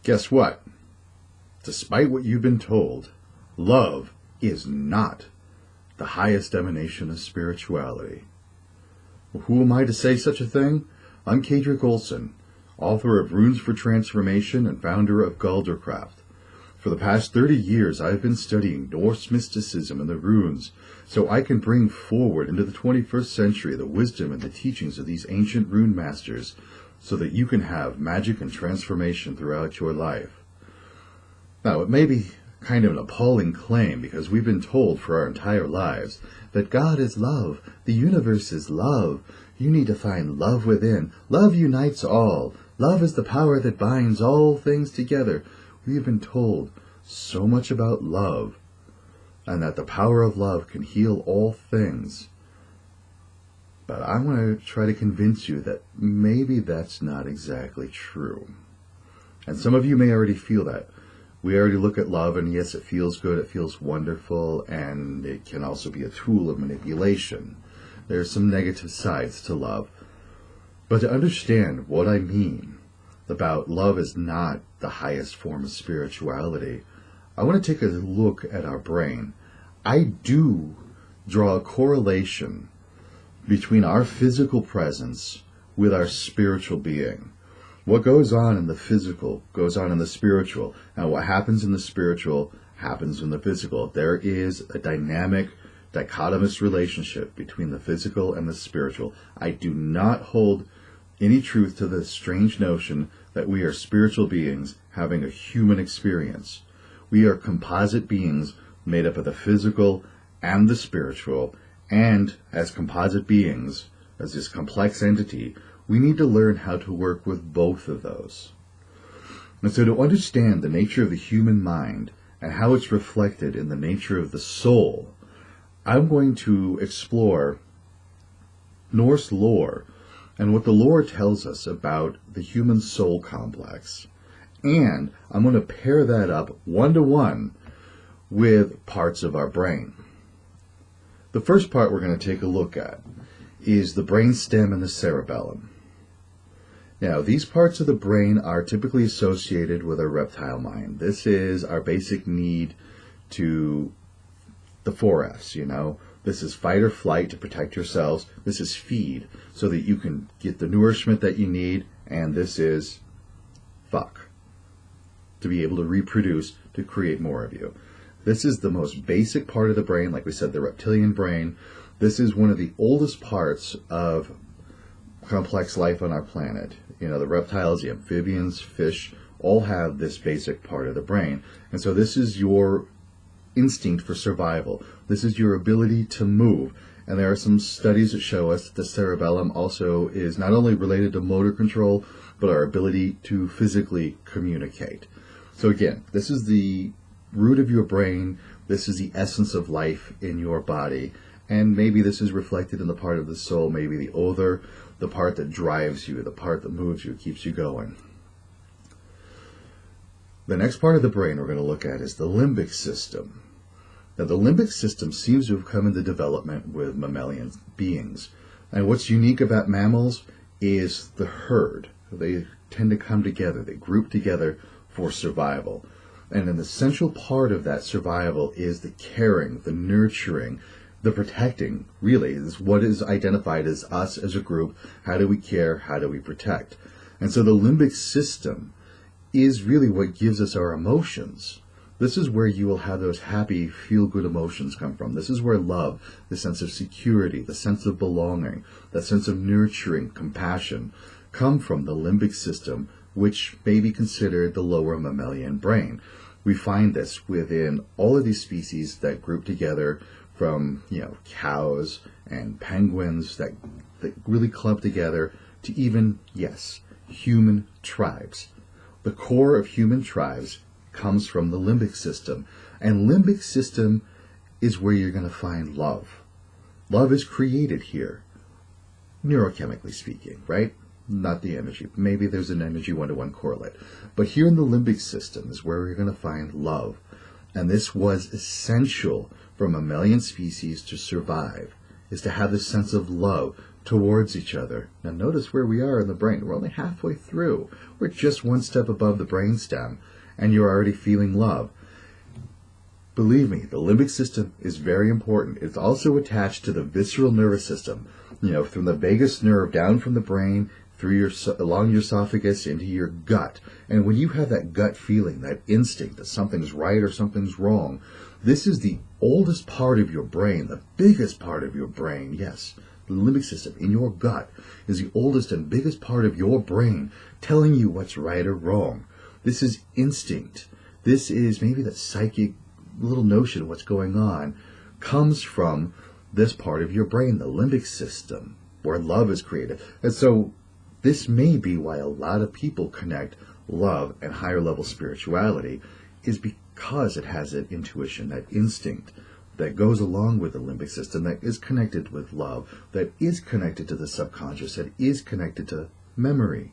Guess what? Despite what you've been told, love is not the highest emanation of spirituality. Who am I to say such a thing? I'm Kadrick Olson, author of Runes for Transformation and founder of Galdercraft. For the past 30 years, I've been studying Norse mysticism and the runes, so I can bring forward into the 21st century the wisdom and the teachings of these ancient rune masters, so that you can have magic and transformation throughout your life. Now, it may be kind of an appalling claim, because we've been told for our entire lives that God is love, the universe is love, you need to find love within, love unites all, love is the power that binds all things together. We've been told so much about love, and that the power of love can heal all things. But I want to try to convince you that maybe that's not exactly true. And some of you may already feel that. We already look at love, and yes, it feels good, it feels wonderful, and it can also be a tool of manipulation. There's some negative sides to love. But to understand what I mean about love is not the highest form of spirituality, I want to take a look at our brain. I do draw a correlation between our physical presence with our spiritual being. What goes on in the physical goes on in the spiritual, and what happens in the spiritual happens in the physical. There is a dynamic, dichotomous relationship between the physical and the spiritual. I do not hold any truth to the strange notion that we are spiritual beings having a human experience. We are composite beings made up of the physical and the spiritual, and as composite beings, as this complex entity, we need to learn how to work with both of those. And so to understand the nature of the human mind and how it's reflected in the nature of the soul, I'm going to explore Norse lore and what the lore tells us about the human soul complex. And I'm going to pair that up one-to-one with parts of our brain. The first part we're going to take a look at is the brainstem and the cerebellum. Now, these parts of the brain are typically associated with our reptile mind. This is our basic need to the 4Fs, you know. This is fight or flight to protect yourselves. This is feed so that you can get the nourishment that you need. And this is fuck, to be able to reproduce, to create more of you. This is the most basic part of the brain, like we said, the reptilian brain. This is one of the oldest parts of complex life on our planet. You know, the reptiles, the amphibians, fish, all have this basic part of the brain. And so this is your instinct for survival. This is your ability to move. And there are some studies that show us that the cerebellum also is not only related to motor control, but our ability to physically communicate. So again, this is the root of your brain. This is the essence of life in your body. And maybe this is reflected in the part of the soul, maybe the other, the part that drives you, the part that moves you, keeps you going. The next part of the brain we're going to look at is the limbic system. Now, the limbic system seems to have come into development with mammalian beings. And what's unique about mammals is the herd. They tend to come together, they group together for survival. And an essential part of that survival is the caring, the nurturing, the protecting, really, is what is identified as us as a group. How do we care? How do we protect? And so the limbic system is really what gives us our emotions. This is where you will have those happy, feel-good emotions come from. This is where love, the sense of security, the sense of belonging, the sense of nurturing, compassion, come from the limbic system, which may be considered the lower mammalian brain. We find this within all of these species that group together, from, you know, cows and penguins that really clump together, to even, yes, human tribes. The core of human tribes comes from the limbic system. And limbic system is where you're going to find love. Love is created here, neurochemically speaking, right? Not the energy. Maybe there's an energy one-to-one correlate. But here in the limbic system is where we're going to find love. And this was essential for mammalian species to survive, is to have this sense of love, towards each other. Now notice where we are in the brain. We're only halfway through. We're just one step above the brainstem, and you're already feeling love. Believe me, the limbic system is very important. It's also attached to the visceral nervous system. From the vagus nerve down from the brain, along your esophagus into your gut. And when you have that gut feeling, that instinct that something's right or something's wrong, this is the oldest part of your brain, the biggest part of your brain. Yes, the limbic system in your gut is the oldest and biggest part of your brain, telling you what's right or wrong. This is instinct. This is maybe that psychic little notion of what's going on comes from this part of your brain, the limbic system, where love is created. And so this may be why a lot of people connect love and higher level spirituality, is because it has that intuition, that instinct that goes along with the limbic system, that is connected with love, that is connected to the subconscious, that is connected to memory.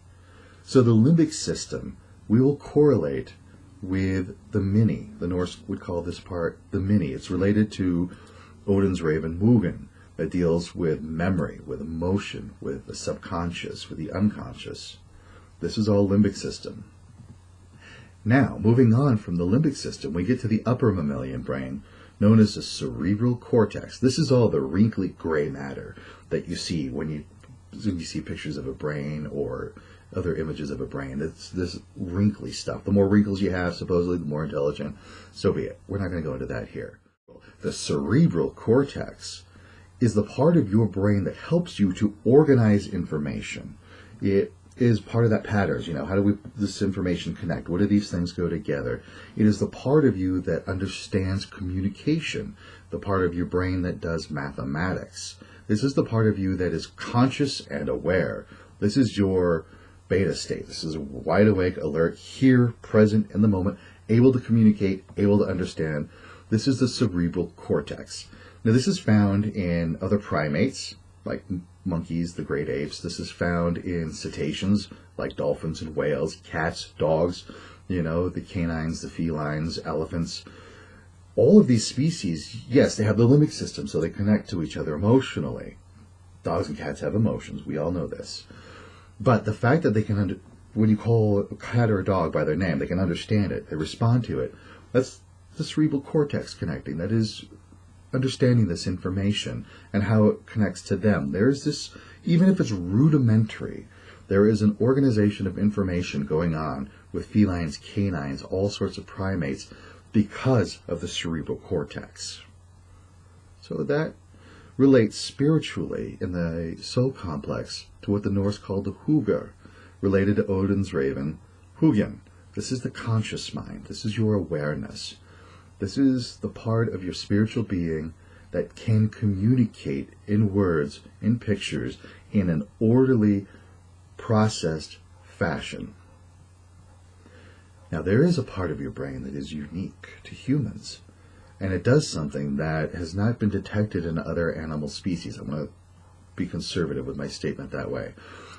So the limbic system, we will correlate with the mini. The Norse would call this part the mini. It's related to Odin's raven Mugen, that deals with memory, with emotion, with the subconscious, with the unconscious. This is all limbic system. Now, moving on from the limbic system, we get to the upper mammalian brain, known as the cerebral cortex. This is all the wrinkly gray matter that you see when you see pictures of a brain or other images of a brain. It's this wrinkly stuff. The more wrinkles you have, supposedly, the more intelligent. So be it. We're not going to go into that here. The cerebral cortex is the part of your brain that helps you to organize information. It is part of that patterns. How do this information connect? What do these things go together? It is the part of you that understands communication, the part of your brain that does mathematics. This is the part of you that is conscious and aware. This is your beta state. This is wide awake, alert, here, present in the moment, able to communicate, able to understand. This is the cerebral cortex. Now, this is found in other primates, like monkeys, the great apes. This is found in cetaceans, like dolphins and whales, cats, dogs, the canines, the felines, elephants. All of these species, yes, they have the limbic system, so they connect to each other emotionally. Dogs and cats have emotions. We all know this. But the fact that they can, when you call a cat or a dog by their name, they can understand it, they respond to it. That's the cerebral cortex connecting. That is understanding this information and how it connects to them. There's this, even if it's rudimentary, there is an organization of information going on with felines, canines, all sorts of primates because of the cerebral cortex. So that relates spiritually in the soul complex to what the Norse called the huger, related to Odin's raven, Hugin. This is the conscious mind. This is your awareness. This is the part of your spiritual being that can communicate in words, in pictures, in an orderly, processed fashion. Now, there is a part of your brain that is unique to humans, and it does something that has not been detected in other animal species. I'm going to be conservative with my statement that way.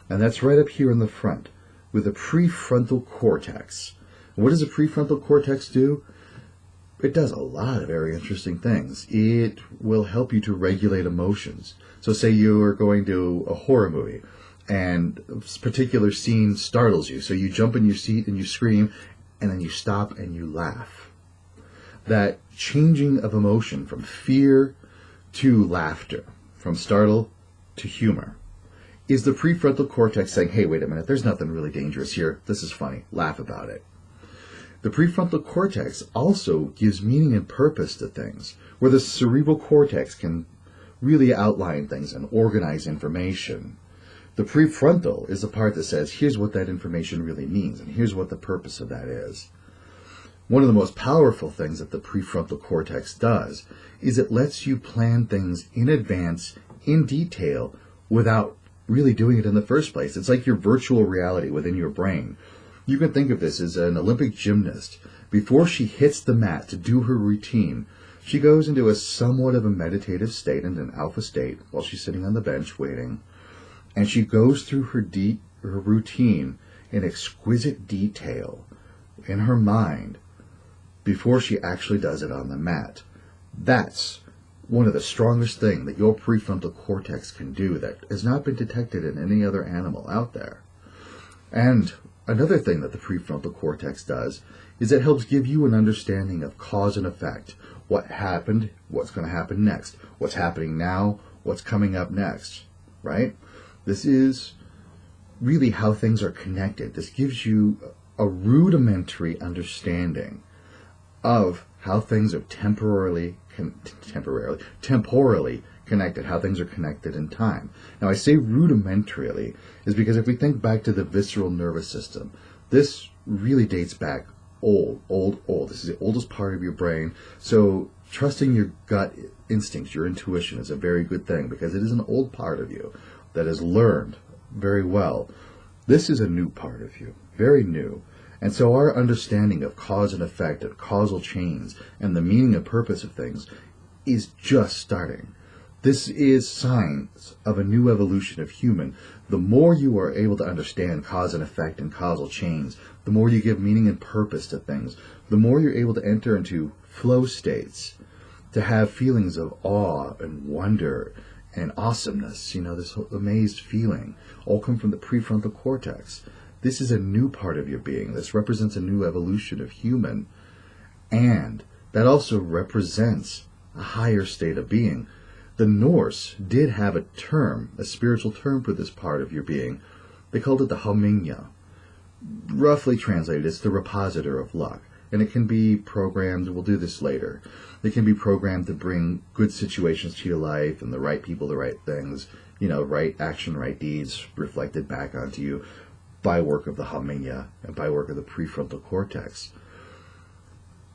And that's right up here in the front, with the prefrontal cortex. And what does the prefrontal cortex do? It does a lot of very interesting things. It will help you to regulate emotions. So say you are going to a horror movie, and a particular scene startles you. So you jump in your seat and you scream, and then you stop and you laugh. That changing of emotion from fear to laughter, from startle to humor, is the prefrontal cortex saying, hey, wait a minute, there's nothing really dangerous here. This is funny. Laugh about it. The prefrontal cortex also gives meaning and purpose to things, where the cerebral cortex can really outline things and organize information. The prefrontal is the part that says, here's what that information really means, and here's what the purpose of that is. One of the most powerful things that the prefrontal cortex does is it lets you plan things in advance, in detail, without really doing it in the first place. It's like your virtual reality within your brain. You can think of this as an Olympic gymnast. Before she hits the mat to do her routine, she goes into a somewhat of a meditative state and an alpha state while she's sitting on the bench waiting. And she goes through her routine in exquisite detail in her mind before she actually does it on the mat. That's one of the strongest things that your prefrontal cortex can do that has not been detected in any other animal out there. And another thing that the prefrontal cortex does is it helps give you an understanding of cause and effect. What happened, what's going to happen next, what's happening now, what's coming up next, right? This is really how things are connected. This gives you a rudimentary understanding of how things are temporally connected, how things are connected in time. Now, I say rudimentarily is because if we think back to the visceral nervous system, this really dates back old. This is the oldest part of your brain. So trusting your gut instincts, your intuition, is a very good thing because it is an old part of you that has learned very well. This is a new part of you, very new. And so our understanding of cause and effect, of causal chains, and the meaning and purpose of things is just starting. This is signs of a new evolution of human. The more you are able to understand cause and effect and causal chains, the more you give meaning and purpose to things, the more you're able to enter into flow states, to have feelings of awe and wonder and awesomeness, this amazed feeling, all come from the prefrontal cortex. This is a new part of your being. This represents a new evolution of human. And that also represents a higher state of being. The Norse did have a term, a spiritual term for this part of your being. They called it the Haminga. Roughly translated, it's the repositor of luck. And it can be programmed, we'll do this later, it can be programmed to bring good situations to your life and the right people, the right things, right action, right deeds reflected back onto you by work of the Haminga and by work of the prefrontal cortex.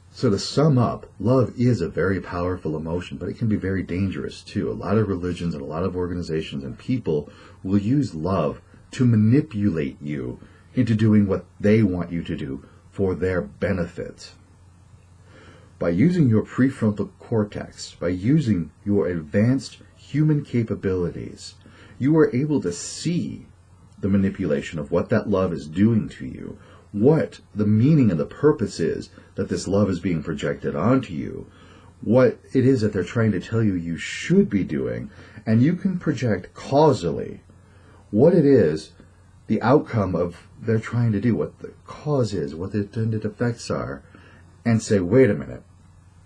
So to sum up, love is a very powerful emotion, but it can be very dangerous too. A lot of religions and a lot of organizations and people will use love to manipulate you into doing what they want you to do for their benefit. By using your prefrontal cortex, by using your advanced human capabilities, you are able to see the manipulation of what that love is doing to you, what the meaning and the purpose is that this love is being projected onto you, what it is that they're trying to tell you you should be doing, and you can project causally what it is, the outcome of they're trying to do, what the cause is, what the intended effects are, and say, wait a minute,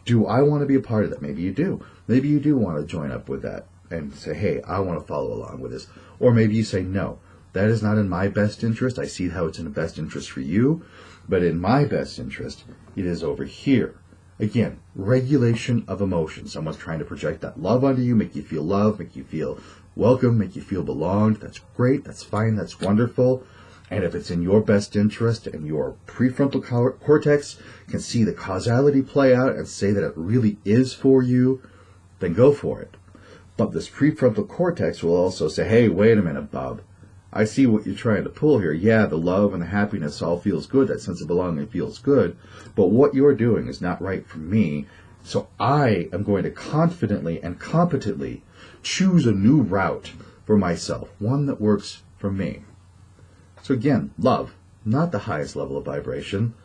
do I want to be a part of that? Maybe you do. Maybe you do want to join up with that and say, hey, I want to follow along with this. Or maybe you say, no, that is not in my best interest. I see how it's in the best interest for you, but in my best interest, it is over here. Again, regulation of emotion. Someone's trying to project that love onto you, make you feel loved, make you feel welcome, make you feel belonged. That's great. That's fine. That's wonderful. And if it's in your best interest and your prefrontal cortex can see the causality play out and say that it really is for you, then go for it. But this prefrontal cortex will also say, hey, wait a minute, Bob. I see what you're trying to pull here. Yeah, the love and the happiness all feels good. That sense of belonging feels good. But what you're doing is not right for me. So I am going to confidently and competently choose a new route for myself, one that works for me. So again, love, not the highest level of vibration,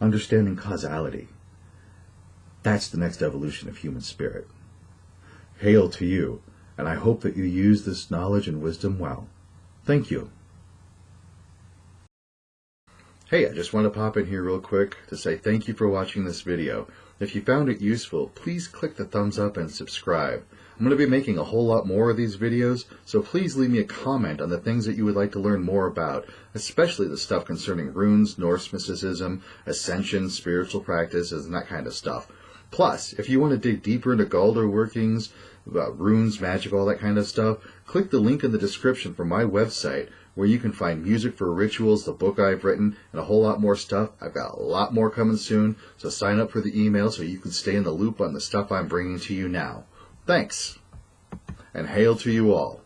understanding causality. That's the next evolution of human spirit. Hail to you, and I hope that you use this knowledge and wisdom well. Thank you. Hey, I just want to pop in here real quick to say thank you for watching this video. If you found it useful, please click the thumbs up and subscribe. I'm going to be making a whole lot more of these videos, so please leave me a comment on the things that you would like to learn more about, especially the stuff concerning runes, Norse mysticism, ascension, spiritual practices, and that kind of stuff. Plus, if you want to dig deeper into Galder workings, runes, magic, all that kind of stuff, click the link in the description for my website, where you can find music for rituals, the book I've written, and a whole lot more stuff. I've got a lot more coming soon, so sign up for the email so you can stay in the loop on the stuff I'm bringing to you now. Thanks, and hail to you all.